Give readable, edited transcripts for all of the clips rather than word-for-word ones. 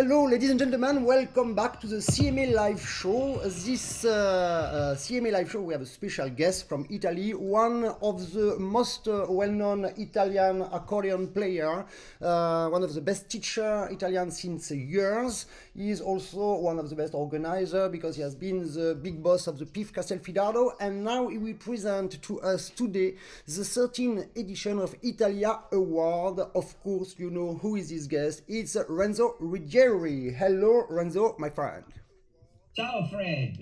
Hello, ladies and gentlemen, welcome back to the CMA Live Show. This CMA Live Show, we have a special guest from Italy, one of the most well-known Italian accordion player, one of the best teacher Italian since years. He is also one of the best organizer because he has been the big boss of the PIF Castelfidardo, and now he will present to us today the 13th edition of ITALIA Award. Of course, you know who is this guest. It's Renzo Ruggieri. Hello, Renzo, my friend. Ciao, Fred.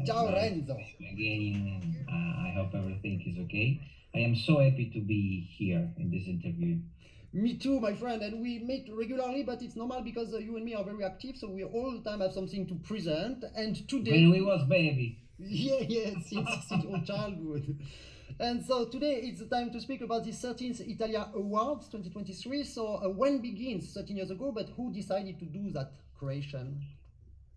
Ciao, Renzo. Again, I hope everything is okay. I am so happy to be here in this interview. Me too, my friend, and we meet regularly, but it's normal because you and me are very active, so we all the time have something to present. And today, when we was baby. Yeah, since our childhood. And so today it's the time to speak about the 13th Italia Awards 2023. So when begins 13 years ago, but who decided to do that creation?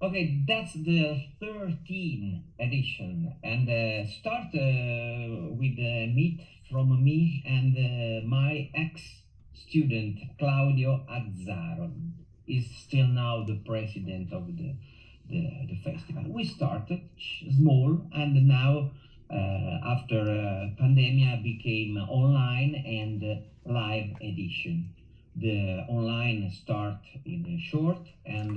Okay, that's the 13th edition, and start with a meet from me and my ex-student Claudio Azzaro. Is still now the president of the festival. We started small, and now after pandemic became online and live edition. The online start in a short and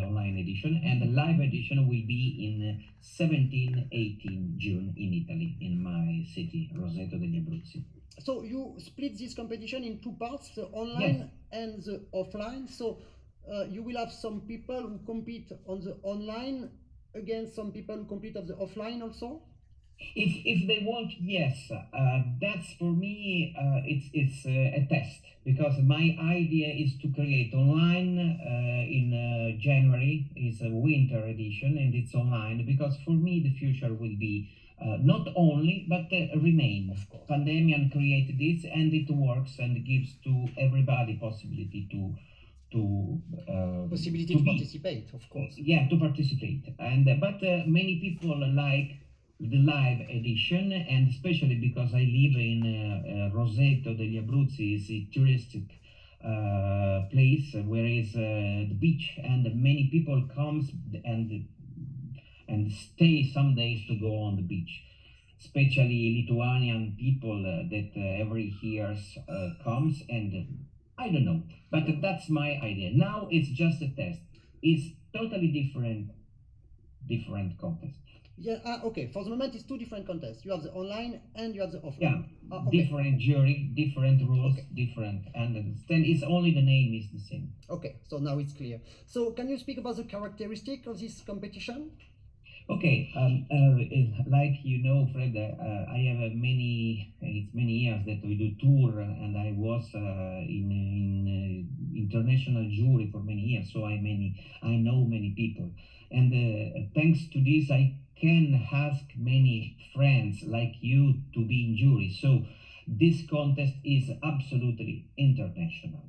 online edition, and the live edition will be in 17-18 June in Italy, in my city, Roseto degli Abruzzi. So you split this competition in two parts, the online Yes. and the offline. So you will have some people who compete on the online against some people who compete on the offline also? If they want, yes. That's for me. It's a test, because my idea is to create online in January. It's a winter edition and it's online, because for me the future will be not only but remain. Of course. Pandemic created this, and it works and gives to everybody possibility to Possibility to participate, of course. Yeah, to participate. And but many people like the live edition, and especially because I live in Roseto degli Abruzzi, is a touristic place where is the beach, and many people comes and stay some days to go on the beach, especially Lithuanian people that every year comes, and I don't know, but that's my idea. Now it's just a test. It's totally different contest. Yeah, okay. For the moment, it's two different contests. You have the online and you have the offline. Yeah, Okay. different jury, different rules, Okay. different, and then it's only the name is the same. Okay, so now it's clear. So can you speak about the characteristic of this competition? Okay, like you know, Fred, I have many years that we do tour, and I was in international jury for many years, so I know many people, and thanks to this, I can ask many friends like you to be in jury. So this contest is absolutely international.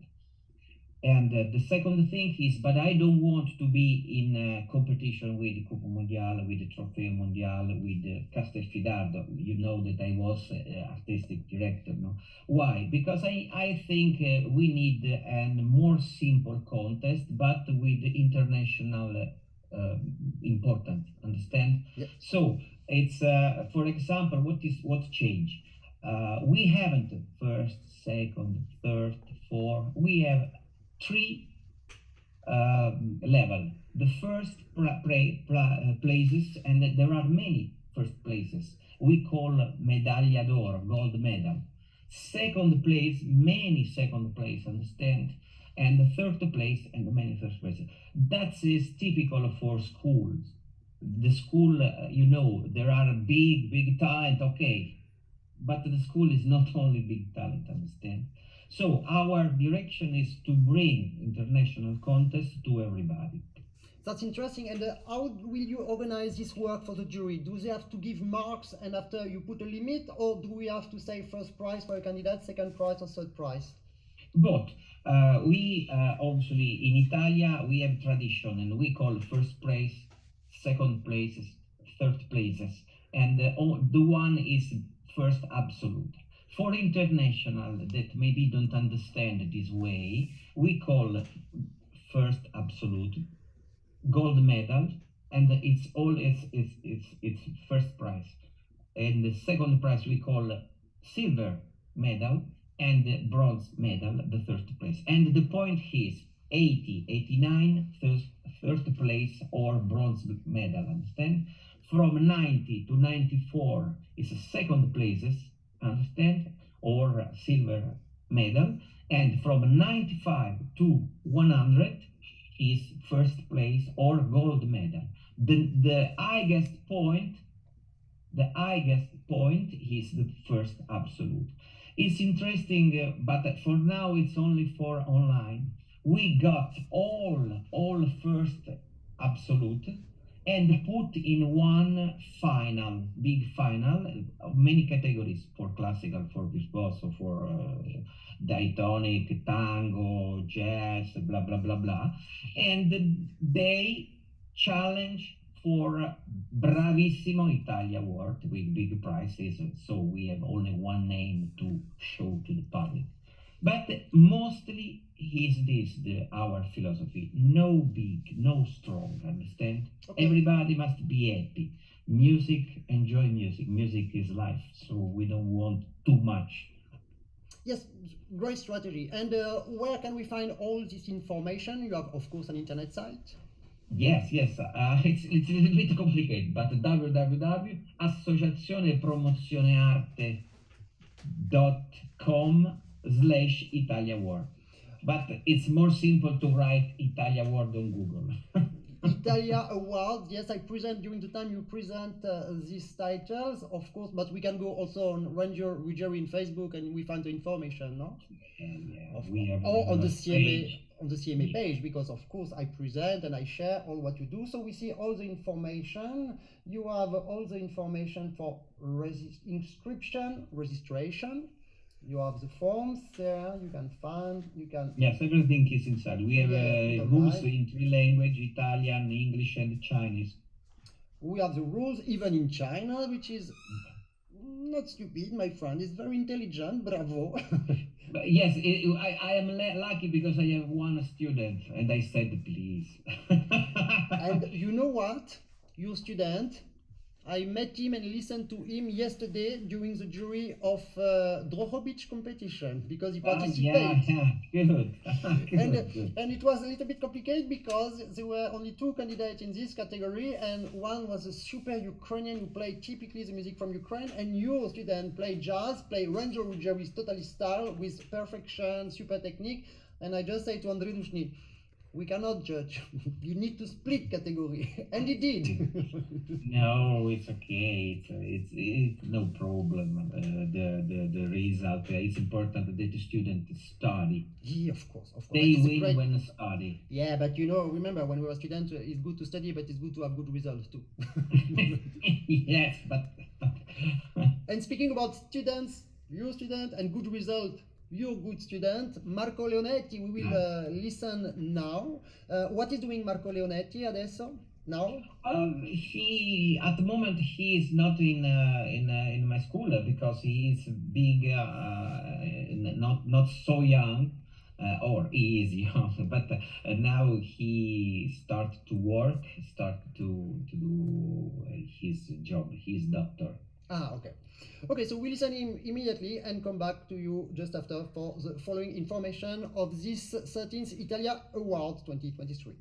And the second thing is, but I don't want to be in competition with the Coppa Mondiale, with the Trofeo Mondiale, with Castelfidardo. You know that I was artistic director. No? Why? Because I think we need a more simple contest, but with international importance. Understand? Yep. So it's, for example, what changed? We haven't first, second, third, fourth. We have three level. The first places, and there are many first places, we call medaglia d'oro, gold medal. Second place, many second place, understand? And the third place, and many first places. That is typical for schools. The school, you know, there are big talent, okay, but the school is not only big talent, understand? So our direction is to bring international contests to everybody. That's interesting. And how will you organize this work for the jury? Do they have to give marks and after you put a limit, or do we have to say first prize for a candidate, second prize, or third prize? Both. We obviously in Italia we have tradition, and we call first place, second places, third places, and the one is first absolute. For international that maybe don't understand this way, we call first absolute, gold medal, and it's first prize. And the second prize we call silver medal, and the bronze medal, the third place. And the point is 80, 89, third place or bronze medal, understand? From 90 to 94 is second places, understand? Or silver medal. And from 95 to 100 is first place or gold medal. The highest point is the first absolute. It's interesting, but for now it's only for online. We got all first absolute and put in one final, big final, many categories for classical, for virtuoso, for diatonic, tango, jazz, blah, blah, blah, blah. And they challenge for Bravissimo Italia Award with big prizes, so we have only one name to show to the public. But mostly is this our philosophy: no big, no strong, understand? Okay. Everybody must be happy. Music, enjoy music. Music is life, so we don't want too much. Yes, great strategy. And where can we find all this information? You have, of course, an internet site. Yes. It's a little bit complicated, but www.Associazione Promozione Arte.com/Italia Award. But it's more simple to write Italia Award on Google. Italia Awards, yes, I present during the time you present these titles, of course, but we can go also on Renzo Ruggieri in Facebook and we find the information, no? Yeah, we have or on the CMA page, because of course I present and I share all what you do, so we see all the information. You have all the information for inscription, registration. You have the forms there, you can find, Yes, everything is inside. We have rules in 3 languages, Italian, English, and Chinese. We have the rules even in China, which is not stupid, my friend. It's very intelligent, bravo. But yes, I am lucky because I have one student, and I said, please. And you know what? Your student, I met him and listened to him yesterday during the jury of Drohobych competition because he participated. Good. And it was a little bit complicated because there were only 2 candidates in this category, and one was a super Ukrainian who played typically the music from Ukraine, and your student played jazz, played Renzo Ruggieri's totally style with perfection, super technique, and I just say to Andrei Dushny, we cannot judge. You need to split category, and he did. No, it's okay. It's no problem. The result. It's important that the student study. Yeah, of course. They win when study. Yeah, but you know, remember when we were students, it's good to study, but it's good to have good results too. Yes, but. And speaking about students, your student and good result. You're a good student. Marco Leonetti, we will listen now. What is doing Marco Leonetti adesso? Now? He at the moment he is not in my school because he is big, not so young, or he is young, but now he starts to work, to do his job. He's doctor. Okay. Okay, so we listen him immediately and come back to you just after for the following information of this 13th Italia Award 2023.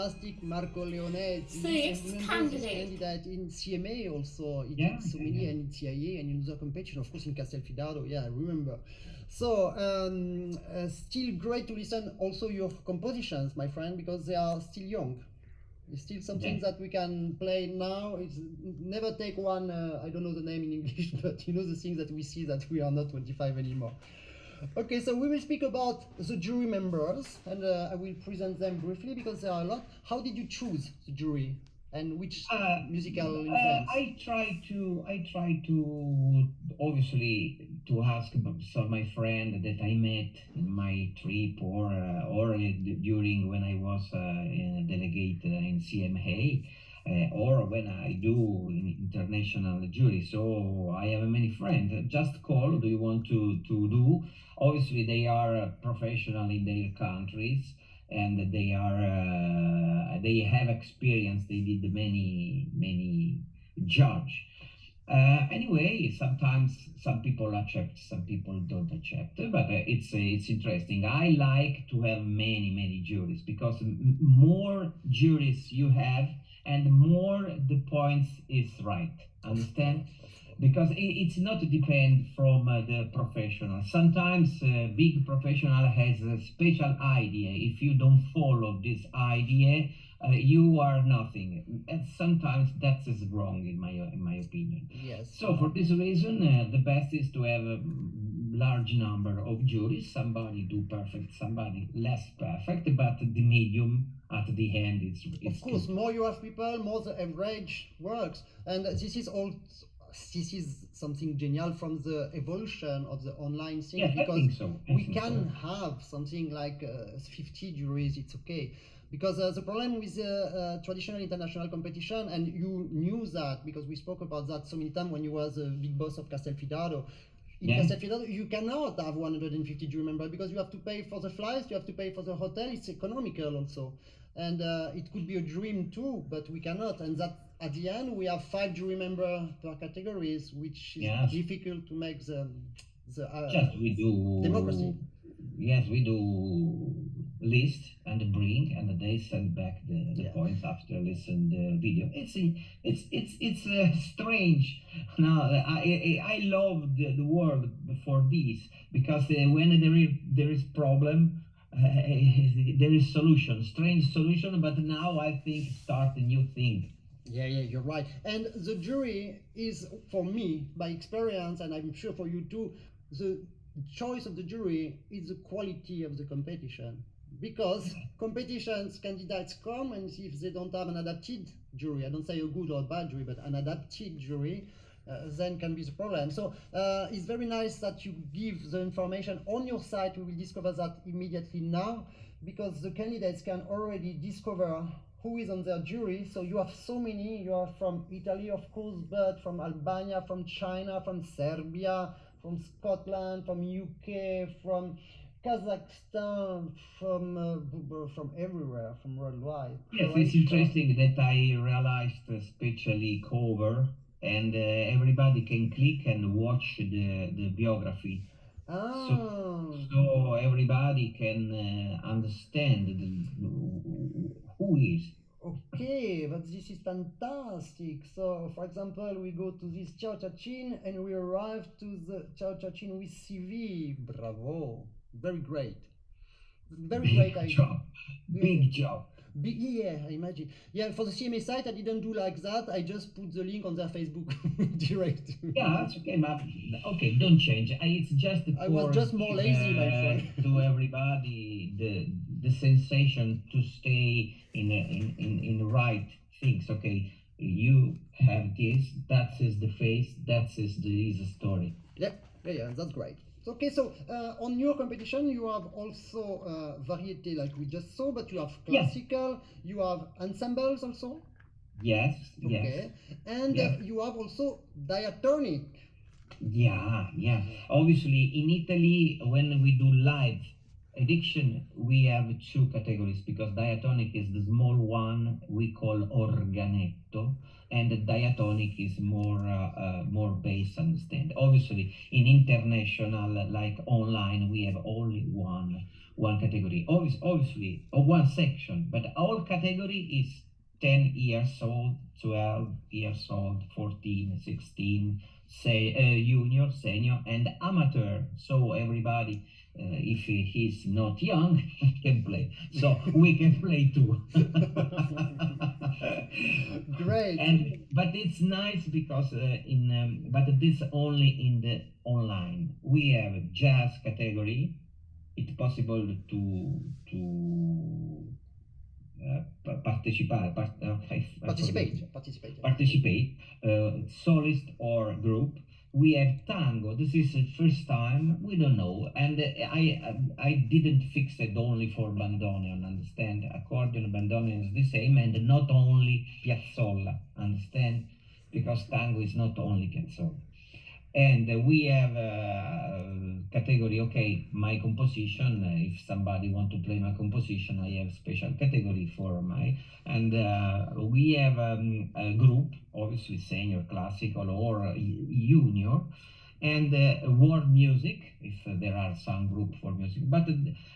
fantastic. Marco Leone, Sixth candidate. candidate in CMA also. He Yeah, did so yeah, many, yeah. and in TIA and in other competition, of course, in Castelfidardo. Yeah, I remember. So still great to listen also your compositions, my friend, because they are still young. It's still something Yeah. that we can play now. It's never take one. I don't know the name in English, but you know the things that we see that we are not 25 anymore. Okay, so we will speak about the jury members, and I will present them briefly because there are a lot. How did you choose the jury, and which musical influence? I try to obviously to ask some my friend that I met in my trip or during when I was a delegate in CMA. Or when I do in international jury, so I have many friends. Just call. Do you want to do? Obviously, they are professional in their countries, and they they have experience. They did many judge. Anyway, sometimes some people accept, some people don't accept, but it's interesting. I like to have many juries because more juries you have, and more the points is right. Understand? Because it's not depend from the professional. Sometimes big professional has a special idea. If you don't follow this idea, you are nothing. And sometimes that is wrong in my opinion. Yes. So for this reason, the best is to have a large number of juries. Somebody do perfect, somebody less perfect, but the medium at the end is of course, more you have people, more the average works, and this is all. This is something genial from the evolution of the online thing, Yeah, because I think so. we can have something like 50 juries. It's okay, because the problem with traditional international competition, and you knew that because we spoke about that so many times when you was a big boss of Castelfidardo. In Castelfidardo, you cannot have 150 jury members because you have to pay for the flights, you have to pay for the hotel. It's economical also, and it could be a dream too, but we cannot. And that at the end we have 5 jury members per categories, which is difficult to make the just we do democracy. Yes, we do list and bring, and they send back the points after listen the video. It's strange. No, I love the world for this because when there is problem, there is solution, strange solution. But now I think start a new thing. Yeah, you're right. And the jury is, for me, by experience, and I'm sure for you too, the choice of the jury is the quality of the competition. Because competitions, candidates come, and if they don't have an adapted jury, I don't say a good or bad jury, but an adapted jury, then can be the problem. So it's very nice that you give the information on your site. We will discover that immediately now, because the candidates can already discover who is on their jury. So you have so many. You are from Italy, of course, but from Albania, from China, from Serbia, from Scotland, from UK, from Kazakhstan, from everywhere, from worldwide. Yes, it's interesting that I realized especially cover, and everybody can click and watch the biography. So everybody can understand who is. Okay, but this is fantastic. So, for example, we go to this Ciao-Ciao-Chin and we arrive to the Ciao-Ciao-Chin with CV. Bravo. Very great. Very Big great. job. Big job. Yeah, I imagine. Yeah, for the CMA site, I didn't do like that. I just put the link on their Facebook direct. Yeah, that's okay, but okay, don't change. It's just I was just more lazy, my friend. To everybody, the sensation to stay in the right things. Okay, you have this. That is the face. That is the story. Yeah, that's great. Okay, so on your competition, you have also variety like we just saw, but you have classical, you have ensembles also? Yes, okay. And you have also diatonic. Yeah. Obviously, in Italy, when we do live edition, we have 2 categories because diatonic is the small one we call organetto, and the diatonic is more bass understand. Obviously, in international, like online, we have only one one category, obviously, or one section, but our category is 10 years old, 12 years old, 14, 16, junior, senior, and amateur. So everybody, if he's not young, can play. So we can play too. Great. But it's nice because but this only in the online. We have a jazz category. It's possible to participate, solist or group. We have tango. This is the first time. We don't know, and I didn't fix it only for bandoneon. Understand? Accordion, bandoneon is the same, and not only piazzolla. Understand? Because tango is not only piazzolla. And we have a category, okay, my composition. If somebody want to play my composition, I have special category for my, and we have a group, obviously senior, classical, or junior, and world music, if there are some group for music. But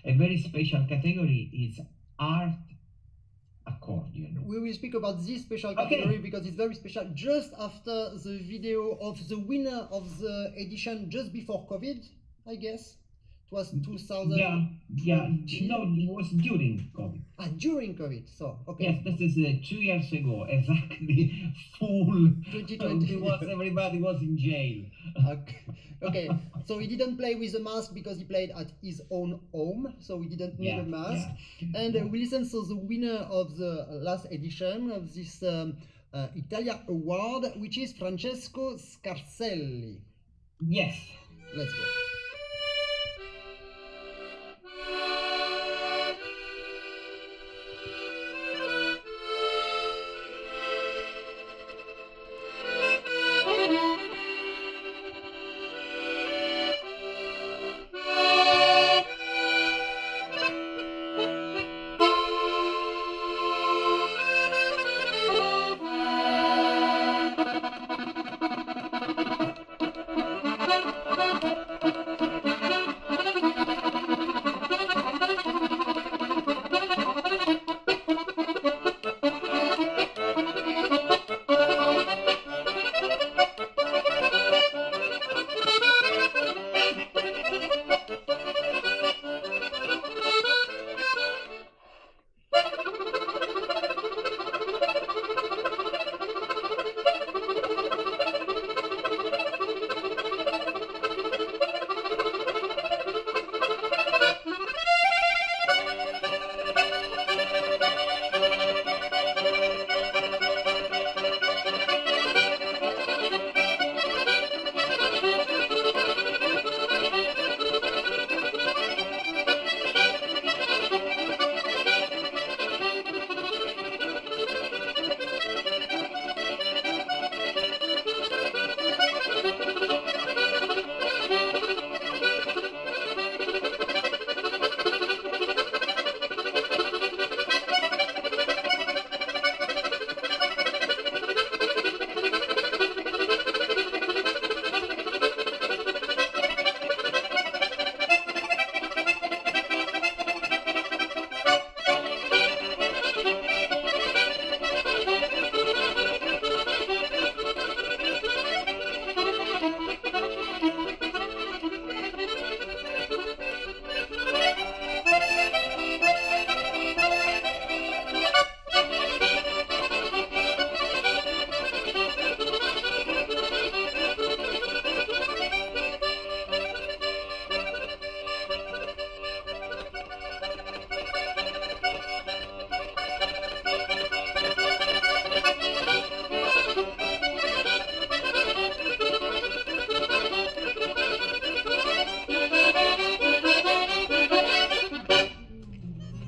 a very special category is art accordion. We will speak about this special category because it's very special. Just after the video of the winner of the edition just before COVID, I guess. It was 2000. Yeah. No, it was during COVID. During COVID. So, okay. Yes, this is 2 years ago, exactly. Full 2020. Everybody was in jail. Okay. So he didn't play with a mask because he played at his own home, so he didn't need a mask. Yeah. And we listened to the winner of the last edition of this ITALIA award, which is Francesco Scarselli. Yes. Let's go.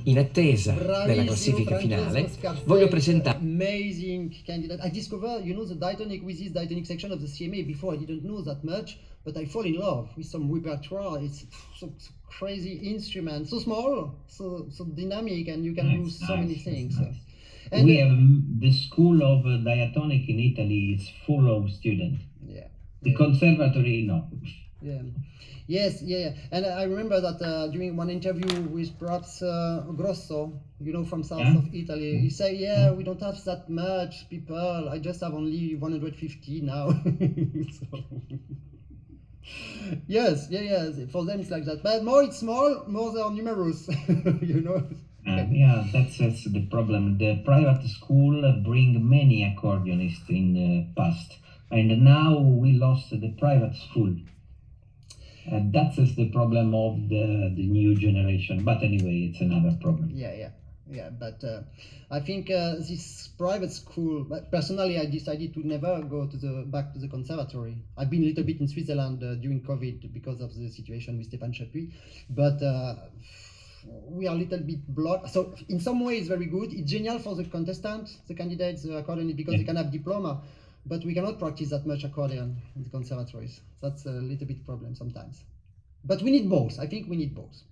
In attesa della classifica finale, voglio presentare amazing candidate. I discovered, the diatonic with this diatonic section of the CMA. Before I didn't know that much, but I fall in love with some repertoire. It's so crazy instrument, so small, so dynamic, and you can do so many things. And we have the school of diatonic in Italy is full of students. Yeah. The conservatory, no. Yeah. Yes, yeah. And I remember that during one interview with perhaps Grosso, from south of Italy, he said, yeah, we don't have that much people. I just have only 150 now. So, yes, yeah. For them it's like that. But more it's small, more they are numerous, Yeah, that's the problem. The private school bring many accordionists in the past, and now we lost the private school. That's the problem of the new generation. But anyway, it's another problem. Yeah. But I think this private school. But personally, I decided to never go back to the conservatory. I've been a little bit in Switzerland during COVID because of the situation with Stéphane Chapuis, but we are a little bit blocked. So in some way, it's very good. It's genial for the contestants, the candidates, the accordionists, because they can have diploma. But we cannot practice that much accordion in the conservatories. That's a little bit problem sometimes. But we need both. I think we need both.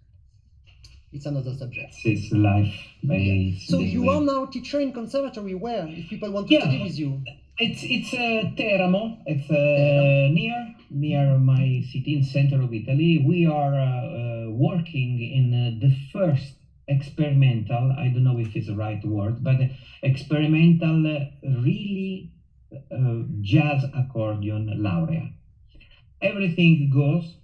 It's another subject. It's life. So you are now teacher in conservatory. Where, if people want to study with you? It's Teramo. It's near my city in center of Italy. We are working in the first experimental. I don't know if it's the right word, but experimental, really jazz accordion laurea. Everything goes.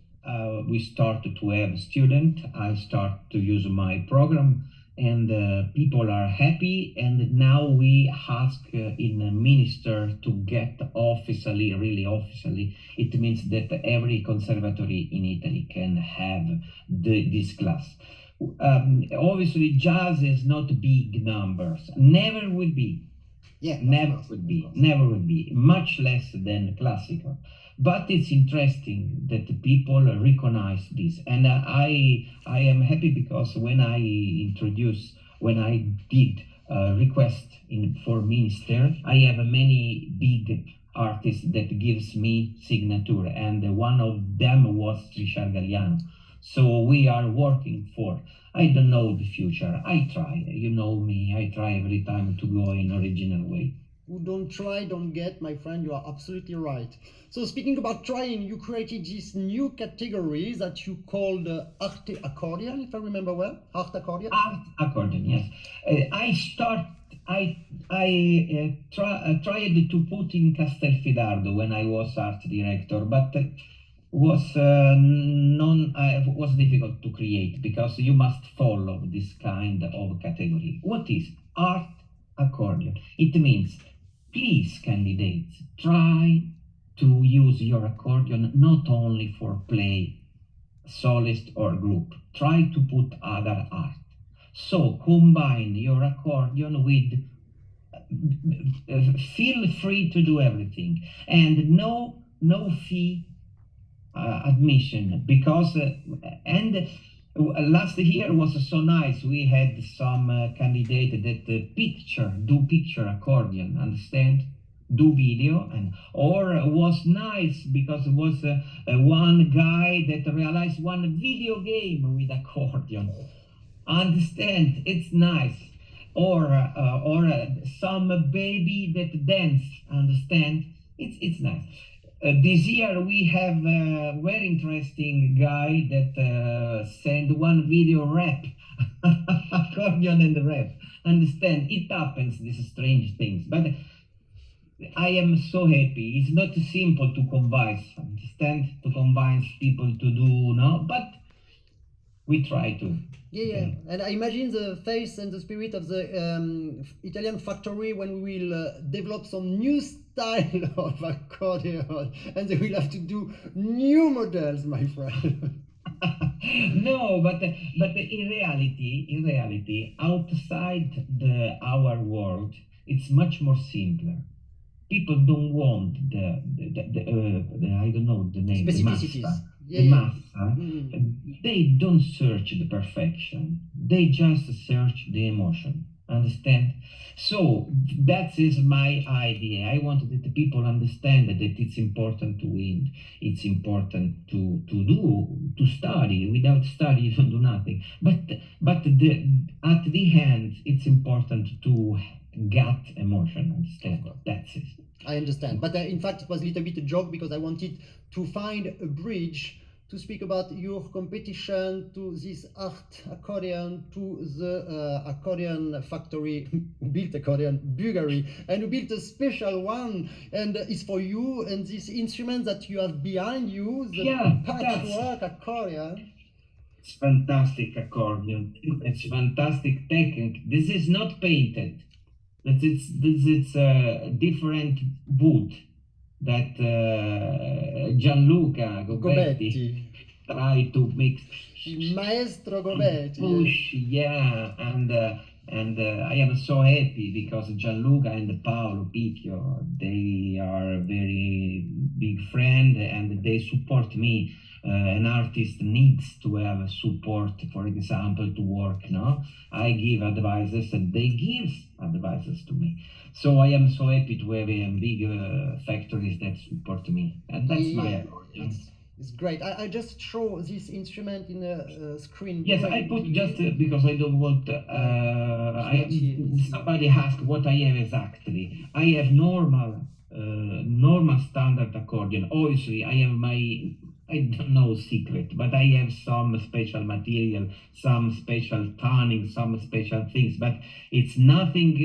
We start to have students. I start to use my program, and people are happy. And now we ask in a minister to get really officially. It means that every conservatory in Italy can have this class. Obviously, jazz is not big numbers. Never will be. Yeah, never would be, much less than classical. But it's interesting that people recognize this, and I am happy because when I did request for minister, I have many big artists that gives me signature, and one of them was Richard Galliano. So we are working for. I don't know the future. I try. You know me. I try every time to go in original way. Who don't try, don't get, my friend. You are absolutely right. So speaking about trying, you created this new category that you called Arte accordion, if I remember well. Arte accordion. Arte accordion, yes. I tried to put in Castelfidardo when I was art director, but was difficult to create because you must follow this kind of category. What is art accordion? It means, please, candidates, try to use your accordion not only for play, solist or group. Try to put other art. So combine your accordion with. Feel free to do everything, and no fee. Admission, because last year was so nice. We had some candidate that do picture accordion, understand, do video, or was nice because it was one guy that realized one video game with accordion, understand, it's nice, or some baby that dance, understand, it's nice. This year we have a very interesting guy that sent one video rap, accordion and rap. Understand? It happens, these strange things. But I am so happy. It's not simple to convince, understand? To convince people to do, no? But we try to. Yeah. And I imagine the face and the spirit of the Italian factory when we will develop some new style of accordion, and they will have to do new models, my friend. No, but in reality, outside our world, it's much more simpler. People don't want the I don't know the name, specificities. The massa. They don't search the perfection. They just search the emotion. Understand? So that is my idea. I want that the people understand that it's important to win. It's important to study. Without study, you don't do nothing. But at the end, it's important to gut emotion, understand? That's it. I understand, but in fact it was a little bit a joke because I wanted to find a bridge to speak about your competition to this art accordion, to the accordion factory who built accordion, Ruggieri, and who built a special one, and it's for you, and this instrument that you have behind you, the patchwork accordion. It's fantastic accordion. It's fantastic technique. This is not painted. This is a different wood that Gianluca Gobetti tried to mix. Maestro Gobetti. Push, yeah, and I am so happy because Gianluca and Paolo Picchio, they are a very big friend and they support me. An artist needs to have support, for example, to work, no? I give advices and they give advices to me. So I am so happy to have big factories that support me. And that's my accordion. It's great. I just show this instrument in a screen. Yes, I put just because I don't want somebody asked what I have exactly. I have normal standard accordion. Obviously, I have my, I don't know secret, but I have some special material, some special tuning, some special things, but it's nothing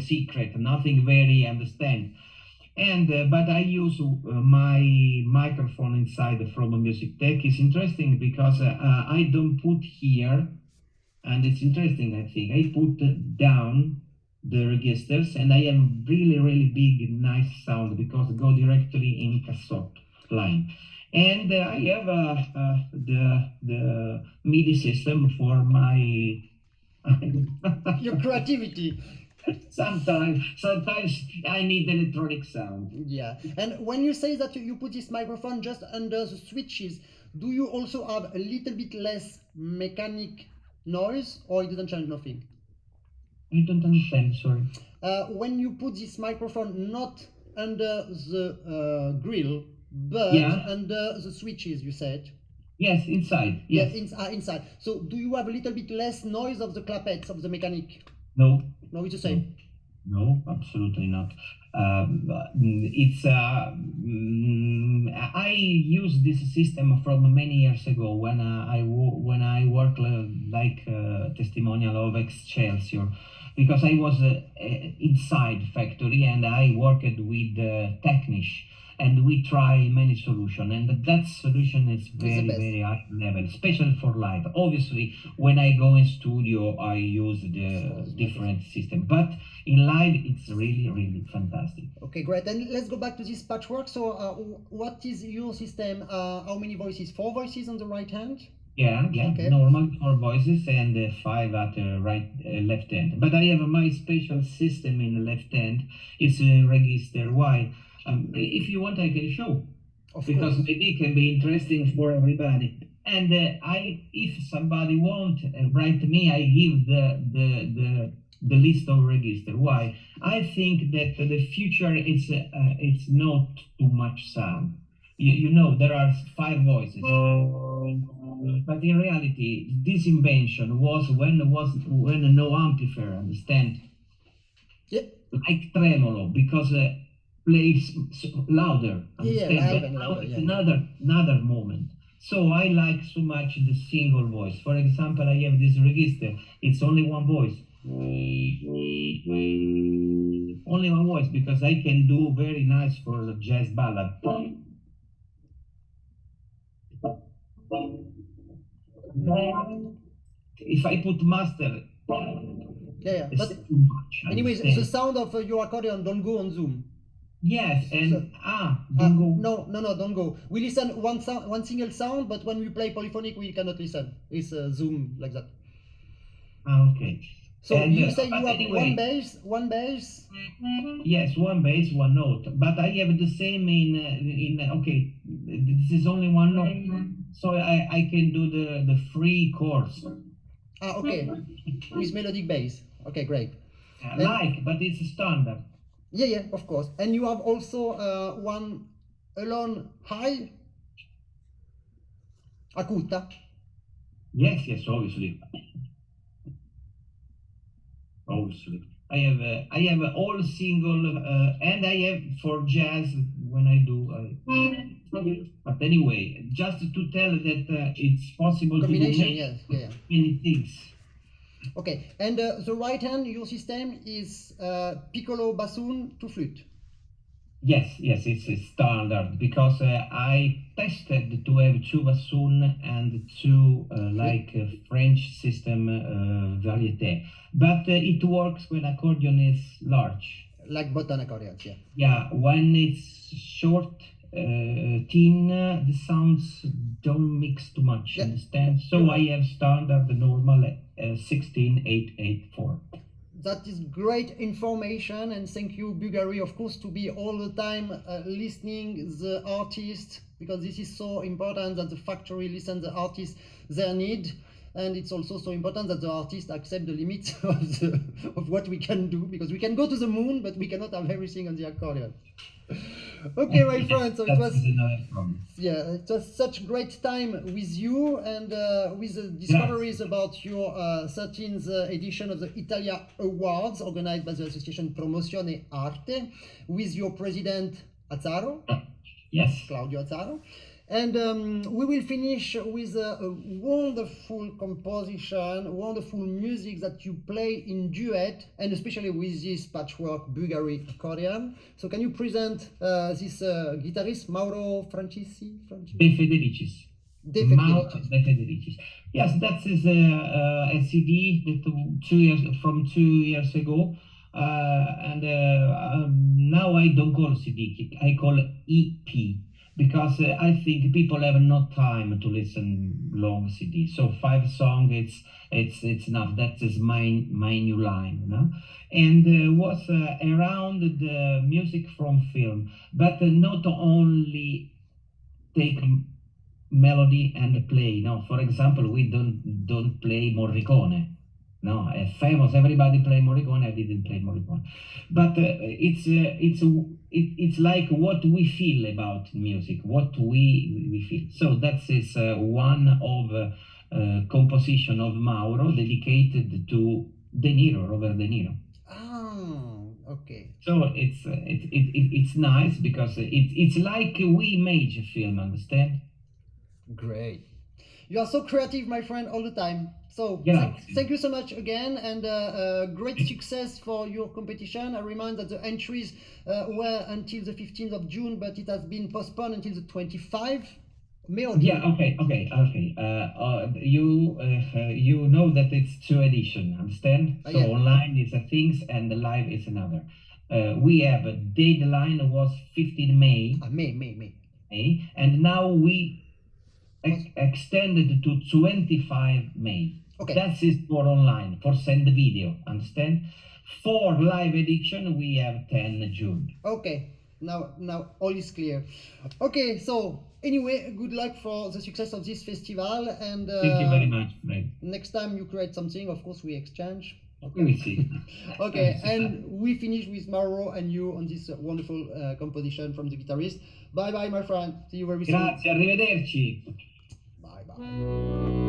secret, nothing very understand. And but I use my microphone inside from Music Tech. It's interesting because I don't put here, and it's interesting, I think. I put down the registers and I have really big, nice sound because go directly in cassette line. And I have the MIDI system for my your creativity. Sometimes I need electronic sound. Yeah, and when you say that you put this microphone just under the switches, do you also have a little bit less mechanic noise, or it doesn't change nothing? I don't understand, sorry. When you put this microphone not under the grill, but under the switches, you said? Yes, inside. Yes. Yeah, inside. So do you have a little bit less noise of the clapets, of the mechanic? No. No, it's the same. No, absolutely not. It's I used this system from many years ago when I worked like testimonial of Excelsior, because I was inside factory and I worked with technicians. And we try many solutions, and that solution is very high level, especially for live. Obviously, when I go in studio, I use the different system, but in live, it's really fantastic. Okay, great. And let's go back to this patchwork. So, what is your system? How many voices? 4 voices on the right hand? Yeah, okay. Normal 4 voices and 5 at the left hand. But I have my special system in the left hand. It's a register. Why? If you want, I can show, because maybe it can be interesting for everybody. And if somebody wants, write me. I give the list of register. Why? I think that the future is it's not too much sound. You know, there are 5 voices, but in reality, this invention was when no amplifier. Understand? Yeah. Like tremolo, because. Plays louder. Louder, it's another moment. So I like so much the single voice. For example, I have this register. It's only one voice. Only one voice, because I can do very nice for the jazz ballad. If I put master. Yeah. But anyways, the sound of your accordion don't go on Zoom. Yes, and don't go. No, don't go. We listen one single sound, but when we play polyphonic, we cannot listen. It's Zoom like that. Okay. So and, you say you have anyway, one bass. Yes, one bass, one note. But I have the same in okay. This is only one note, so I can do the free chords. Okay. With melodic bass. Okay, great. But it's a standard. Yeah, of course. And you have also one alone high acuta. Yes, obviously. I have all single, and I have for jazz when I do. But anyway, just to tell that it's possible to do many things. Okay, and the right hand, your system is piccolo, bassoon, to flute. Yes, it's a standard because I tested to have two bassoon and two French system variété, but it works when accordion is large. Like button accordions, yeah. Yeah, when it's short, thin, the sounds don't mix too much. Yeah. Understand? So I have standard, normal 16-8-8-4. That is great information, and thank you, Ruggieri, of course, to be all the time listening the artist, because this is so important that the factory listens the artist their need, and it's also so important that the artist accept the limits of what we can do, because we can go to the moon, but we cannot have everything on the accordion. Okay, my friend, so it was such great time with you, and with the discoveries about your 13th edition of the ITALIA Awards organized by the Associazione Promozione Arte, with your president Azzaro. Yes, Claudio Azzaro. And we will finish with a wonderful composition, wonderful music that you play in duet, and especially with this patchwork Ruggieri accordion. So can you present this guitarist, Mauro Francisi? De Federicis. Mauro De Federicis. Yes, that is a CD that from 2 years ago. And now I don't call CD, I call EP. Because I think people have no time to listen long CD. So 5 songs, it's enough. That is my new line, you know? And was around the music from film, but not only take melody and play. No, for example, we don't play Morricone. No, famous. Everybody play Morricone. I didn't play Morricone, but it's like what we feel about music, what we feel. So that is one of composition of Mauro dedicated to Robert De Niro. Oh, okay. So it's nice because it's like we made a film. Understand? Great. You are so creative, my friend, all the time. So thank you so much again, and great success for your competition. I remind that the entries were until the 15th of June, but it has been postponed until the 25th. Yeah, okay. You know that it's 2 editions, understand? So online is a things and the live is another. We have a deadline was 15 May. May. And now we extended to 25 May. Okay. That is for online, for send the video, understand? For live edition, we have 10 June. Okay, now all is clear. Okay, so anyway, good luck for the success of this festival, and thank you very much, Fred. Next time you create something, of course we exchange. Okay. We will see. Okay, and we finish with Mauro and you on this wonderful composition from the guitarist. Bye bye, my friend. See you very soon. Grazie, arrivederci. Bye bye.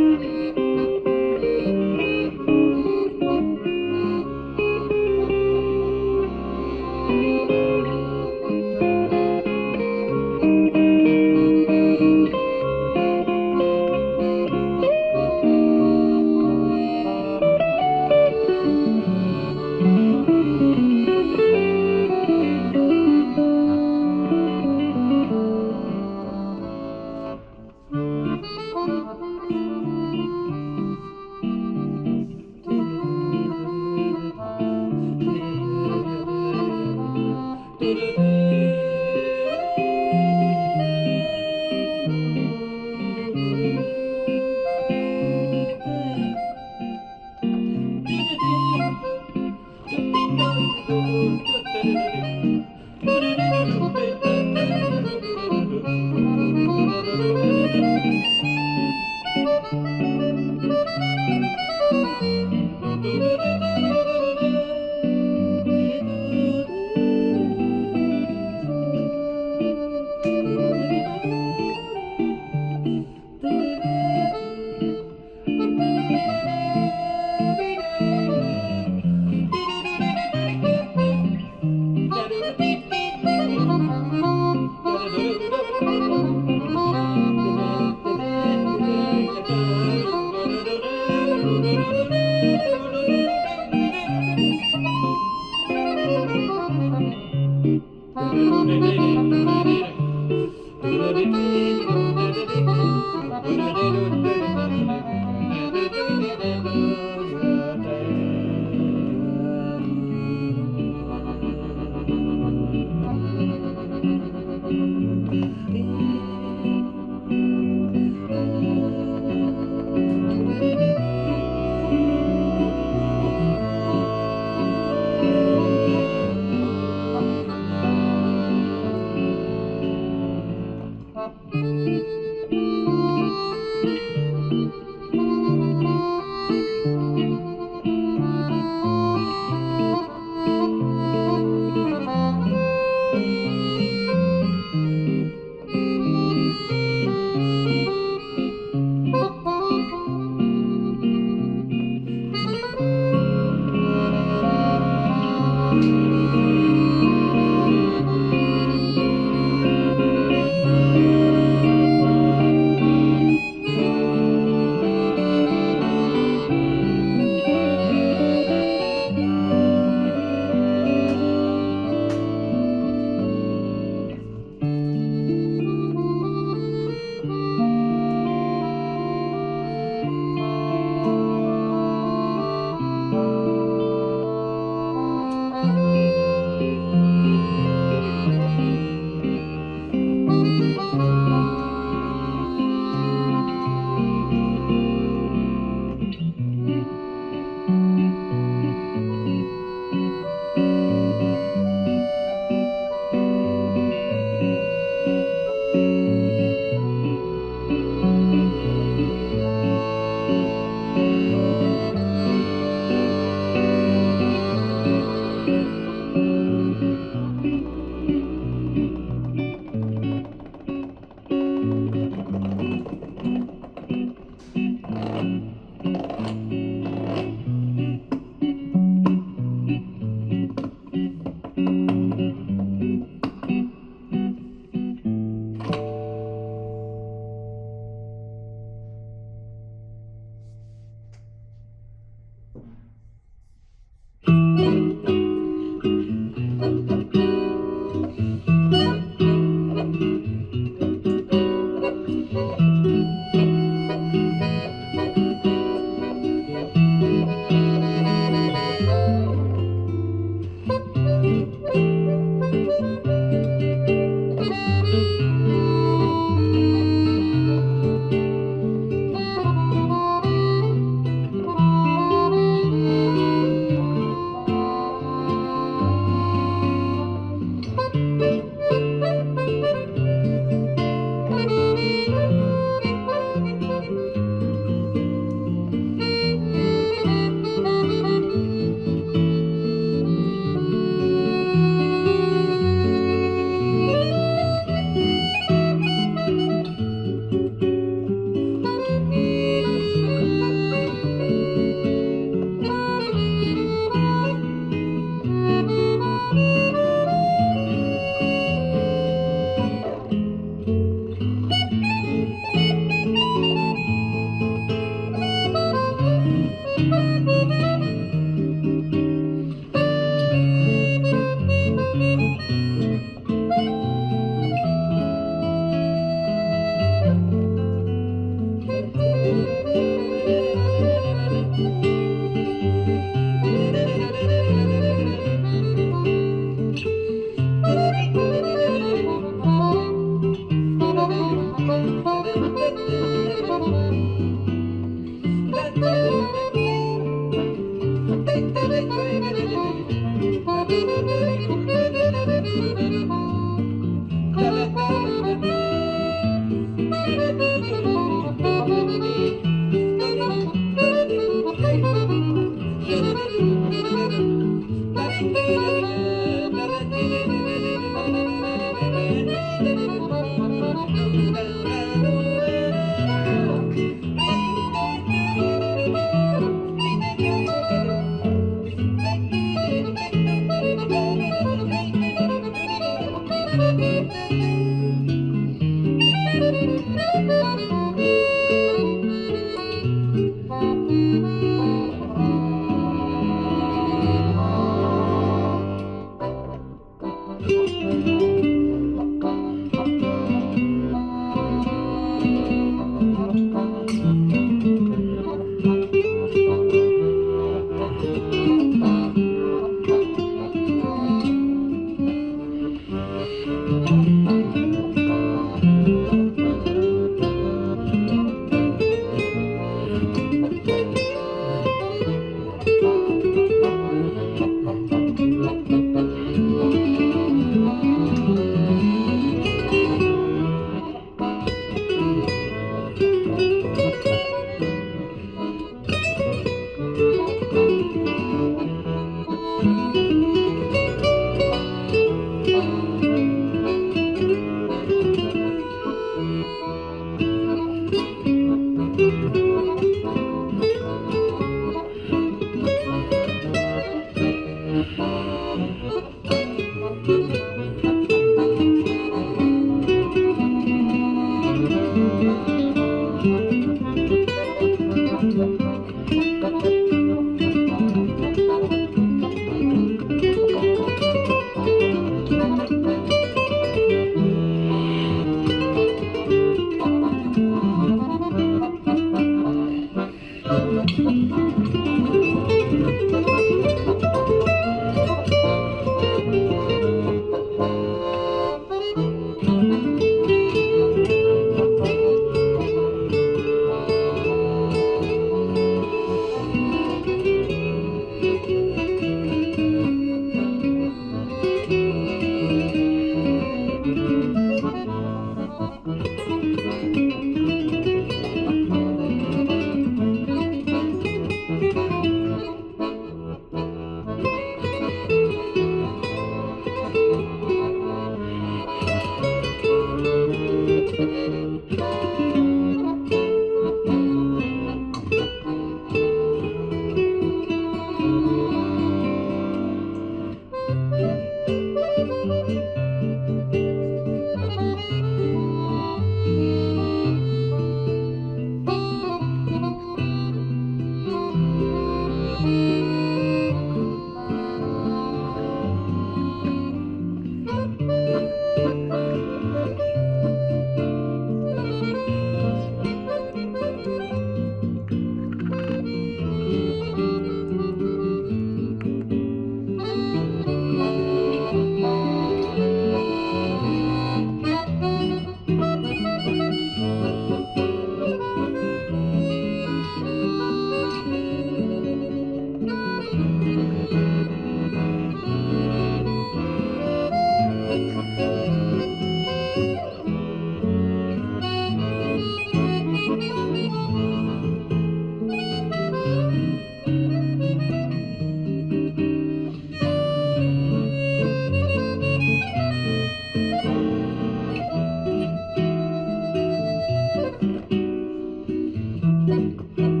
Up.